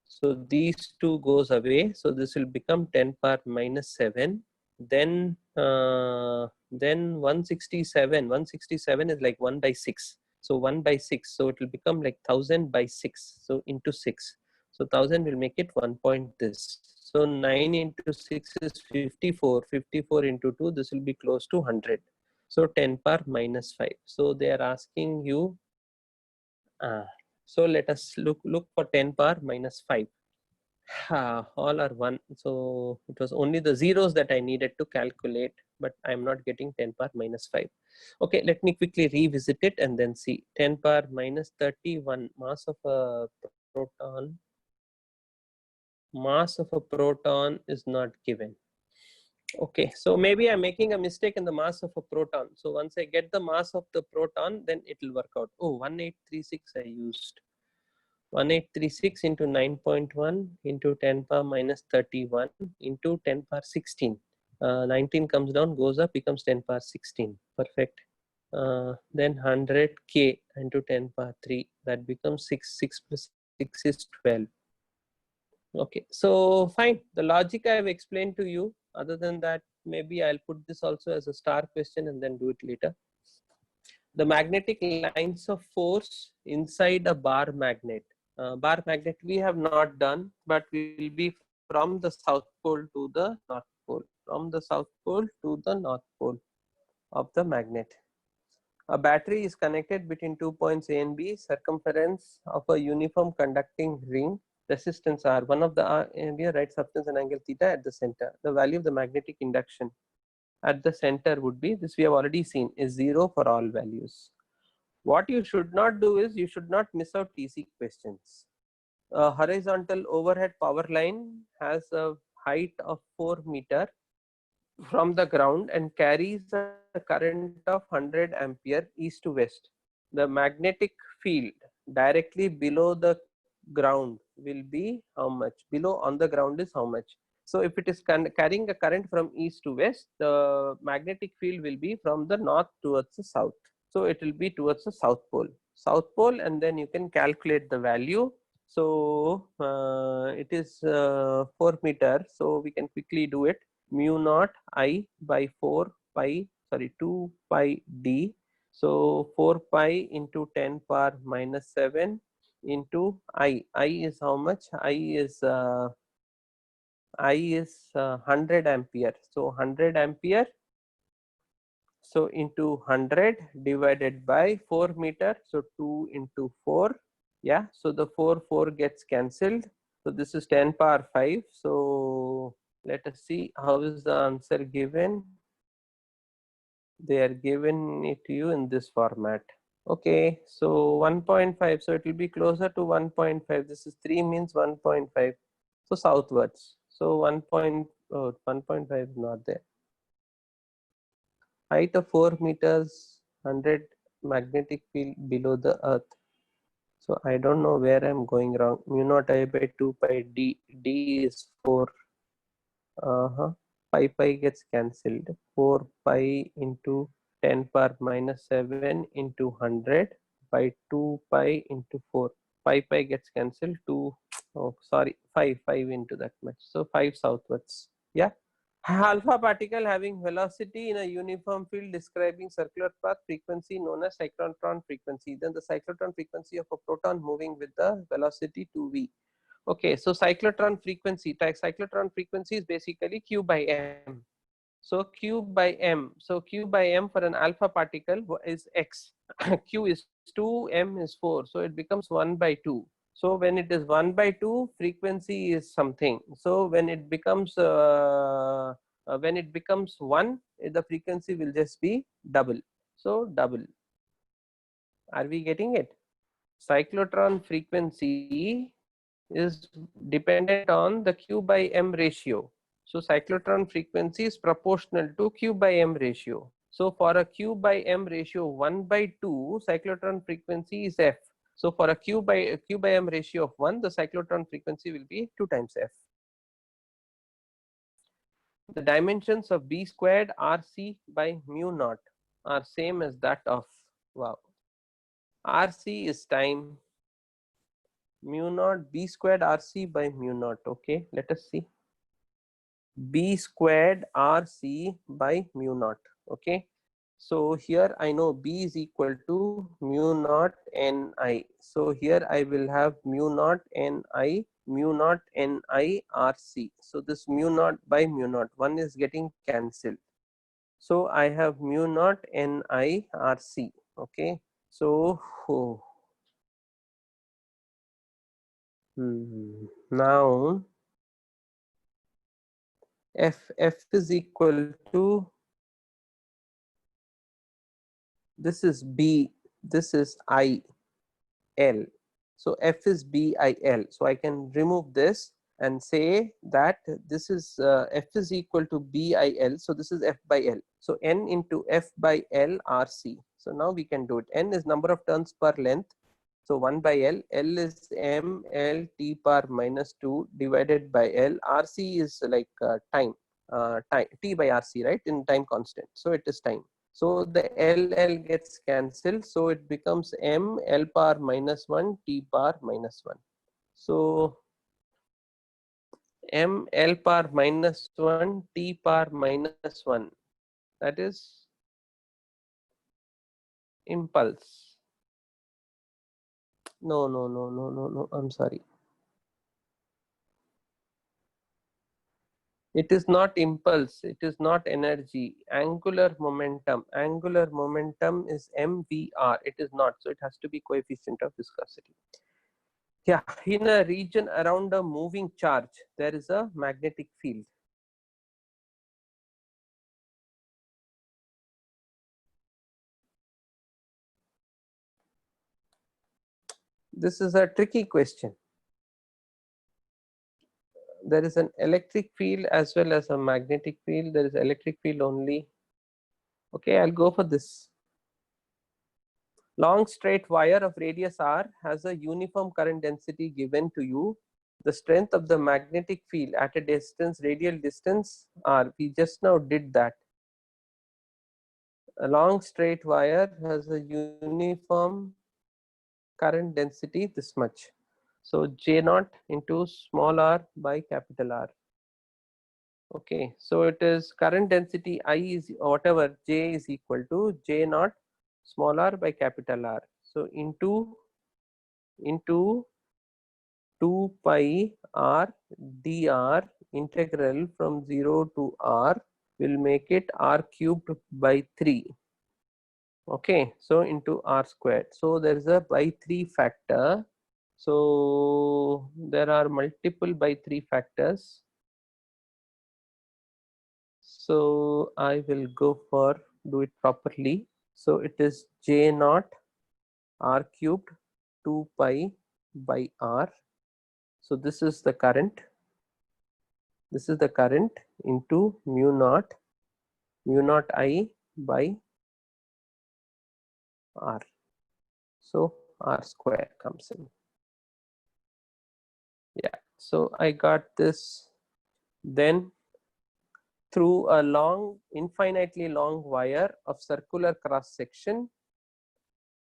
So these two goes away. So this will become 10 power minus 7. Then 167. 167 is like 1 by 6. So 1 by 6. So it will become like 1000 by 6. So into 6. So 1000 will make it 1 point this. So 9 into 6 is 54. 54 into 2, this will be close to 100. So 10 power minus 5. So they are asking you, so let us look for 10 power minus 5. All are 1. So it was only the zeros that I needed to calculate, but I'm not getting 10 power minus 5. Okay, let me quickly revisit it and then see. 10 power minus 31, mass of a proton. Mass of a proton is not given. Okay, so maybe I'm making a mistake in the mass of a proton. So once I get the mass of the proton, then it will work out. Oh, 1836 I used. 1836 into 9.1 into 10 power minus 31 into 10 power 16. 19 comes down, goes up, becomes 10 power 16. Perfect. Then 100K into 10 power 3. That becomes 6. 6 plus 6 is 12. Okay, so fine. The logic I have explained to you. Other than that, maybe I'll put this also as a star question and then do it later. The magnetic lines of force inside a bar magnet. Bar magnet we have not done, but we will be from the south pole to the north pole. From the south pole to the north pole. of the magnet. A battery is connected between 2 points A and B, circumference of a uniform conducting ring, resistance R, one of the area, right substance and angle theta at the center. The value of the magnetic induction at the center would be, this we have already seen, is 0 for all values. What you should not do is, you should not miss out TC questions. A horizontal overhead power line has a height of 4 meter from the ground and carries a current of 100 ampere east to west. The magnetic field directly below the ground will be how much? Below on the ground is how much? So if it is carrying a current from east to west, the magnetic field will be from the north towards the south. So it will be towards the south pole. South pole, and then you can calculate the value. So it is 4 meter. So we can quickly do it. Mu naught I by 2 pi d. So 4 pi into 10 power minus 7 into I. I is how much? I is 100 ampere. So 100 ampere. So into 100 divided by 4 meter. So 2 into 4. Yeah. So the 4 gets cancelled. So this is 10 power 5. So let us see how is the answer given. They are given it to you in this format. Okay, so 1.5, so it will be closer to 1.5. This is 3 means 1.5. So southwards. So 1.5 is not there. Height of 4 meters, 100 magnetic field below the earth. So I don't know where I'm going wrong. Mu naught I by 2 pi d. D is 4. Pi gets cancelled. 4 pi into 10 power minus 7 into 100 by 2 pi into 4. Pi gets cancelled. 2, oh sorry, 5 into that much. So 5 southwards. Yeah. Alpha particle having velocity in a uniform field describing circular path, frequency known as cyclotron frequency. Then the cyclotron frequency of a proton moving with the velocity 2v. Okay, so cyclotron frequency is basically Q by M. So Q by M. So Q by M for an alpha particle is X. Q is 2, M is 4. So it becomes 1 by 2. So when it is 1 by 2, frequency is something. So when it becomes 1, the frequency will just be double. So double. Are we getting it? Cyclotron frequency is dependent on the Q by M ratio. So cyclotron frequency is proportional to Q by M ratio. So for a Q by M ratio 1 by 2, cyclotron frequency is F. So for a Q by M ratio of 1, the cyclotron frequency will be 2 times F. The dimensions of B squared RC by mu naught are same as that of, wow, RC is time, mu naught B squared RC by mu naught. Okay, let us see. B squared RC by mu naught. Okay, so here I know B is equal to mu naught Ni. So here I will have mu naught Ni, mu naught Ni RC. So this mu naught by mu naught, one is getting cancelled. So I have mu naught Ni RC. Okay, so now F is equal to, this is B, this is I, L. So F is B I L. So I can remove this and say that this is F is equal to B I L. So this is F by L. So N into F by L RC. So now we can do it. N is number of turns per length. So 1 by L. L is M L T power minus 2 divided by L. RC is like time. T by RC, right, in time constant. So it is time. So the L gets cancelled. So it becomes M L power minus 1 T power minus 1. So M L power minus 1 T power minus 1. That is impulse. No. I'm sorry. It is not impulse, it is not energy. Angular momentum is mvr, it is not, so it has to be coefficient of viscosity. Yeah, in a region around a moving charge, there is a magnetic field. This is a tricky question. There is an electric field as well as a magnetic field. There is electric field only. Okay, I'll go for this. Long straight wire of radius r has a uniform current density given to you. The strength of the magnetic field at a distance, radial distance r. We just now did that. A long straight wire has a uniform current density this much. So J naught into small r by capital R. Okay, so it is current density I is whatever J is equal to J naught small r by capital R. So into 2 pi r dr integral from 0 to r will make it r cubed by 3. Okay, so into r squared. So there is a by 3 factor. So there are multiple by 3 factors. So I will go for do it properly. So it is J naught r cubed 2 pi by r. So this is the current. This is the current into mu naught I by r. So r square comes in. Yeah. So I got this. Then through a long, infinitely long wire of circular cross section,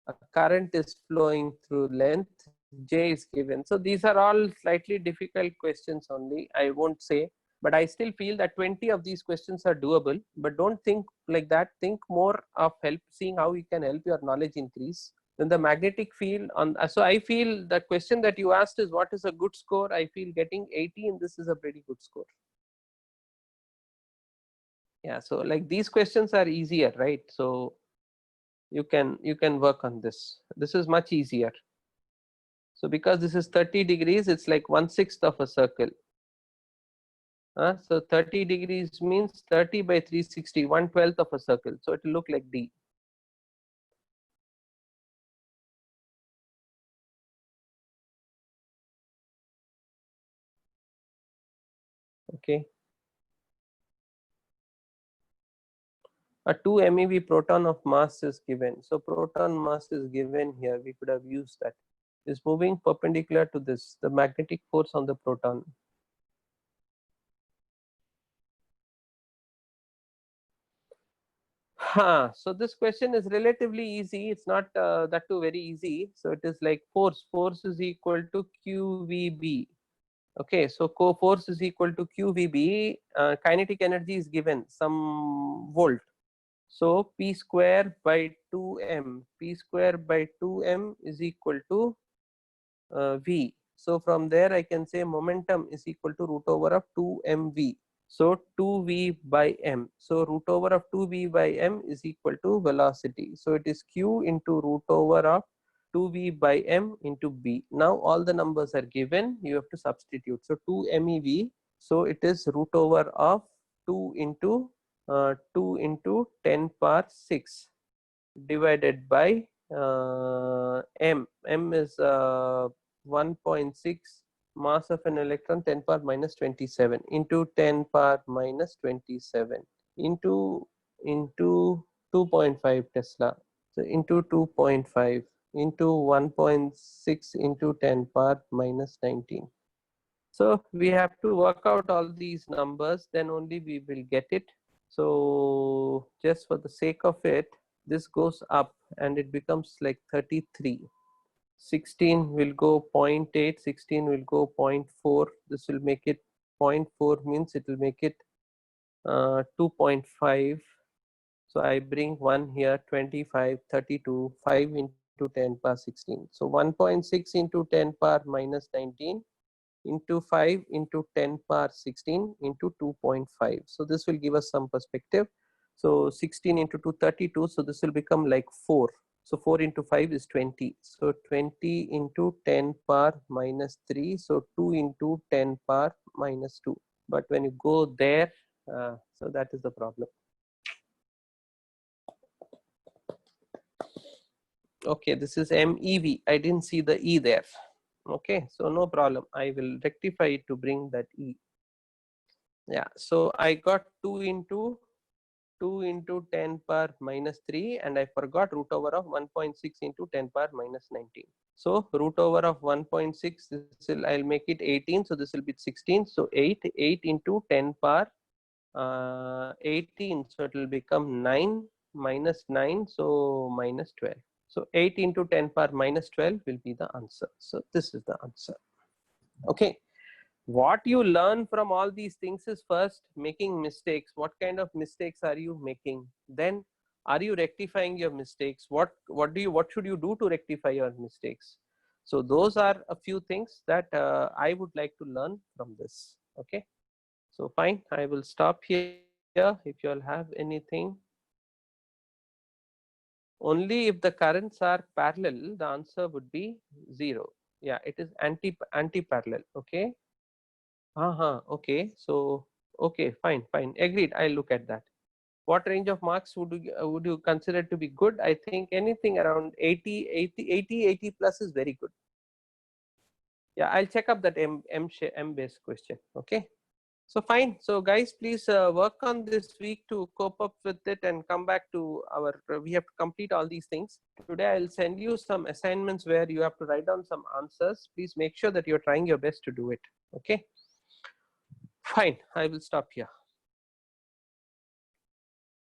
a current is flowing through length, J is given. So these are all slightly difficult questions only, I won't say, but I still feel that 20 of these questions are doable, but don't think like that, think more of help, seeing how you can help your knowledge increase. Then the magnetic field on, so I feel the question that you asked is what is a good score? I feel getting 80 in this is a pretty good score. Yeah, so like these questions are easier, right? So you can work on this. This is much easier. So because this is 30 degrees, it's like 1/6 of a circle. So 30 degrees means 30 by 360, 1/12 of a circle. So it will look like D. Okay. A 2 MeV proton of mass is given. So proton mass is given here. We could have used that. Is moving perpendicular to this, the magnetic force on the proton. So this question is relatively easy. It's not that too very easy. So it is like force. Force is equal to QVB. Okay, so force is equal to QVB. Kinetic energy is given some volt. So P square by 2m. P square by 2m is equal to V. So from there I can say momentum is equal to root over of 2mv. So 2v by m. So root over of 2v by m is equal to velocity. So it is q into root over of 2v by m into b. Now all the numbers are given. You have to substitute. So 2 mev. So it is root over of 2 into 10 power 6 divided by m. M is 1.6 mass of an electron 10 power minus 27 into 10 power minus 27 into 2.5 Tesla. So into 2.5 into 1.6 into 10 power minus 19. So we have to work out all these numbers, then only we will get it. So just for the sake of it, this goes up and it becomes like 33. 16 will go 0.8, 16 will go 0.4. This will make it 0.4 means it will make it 2.5. So I bring 1 here, 25, 32, 5 into 10 power 16. So 1.6 into 10 power minus 19 into 5 into 10 power 16 into 2.5. So this will give us some perspective. So 16 into 2, 32. So this will become like 4. So 4 into 5 is 20. So 20 into 10 power minus 3. So 2 into 10 power minus 2. But when you go there, so that is the problem. Okay, this is MEV. I didn't see the E there. Okay, so no problem. I will rectify it to bring that E. Yeah, so I got 2 into 10 power minus 3, and I forgot root over of 1.6 into 10 power minus 19. So root over of 1.6, this will, I'll make it 18. So this will be 16. So 8 into 10 power 18. So it will become 9 minus 9. So minus 12. So 8 into 10 power minus 12 will be the answer. So this is the answer. Okay. What you learn from all these things is first making mistakes. What kind of mistakes are you making? Then are you rectifying your mistakes? What should you do to rectify your mistakes? So those are a few things that I would like to learn from this. Okay. So fine, I will stop here. If you all have anything. Only if the currents are parallel, the answer would be 0. Yeah, it is anti-parallel. Okay. Okay. So, okay, fine. Agreed. I'll look at that. What range of marks would you consider to be good? I think anything around 80 plus is very good. Yeah, I'll check up that M based question. Okay. So fine. So guys, please work on this week to cope up with it and come back to our, we have to complete all these things. Today I'll send you some assignments where you have to write down some answers. Please make sure that you're trying your best to do it. Okay. Fine. I will stop here.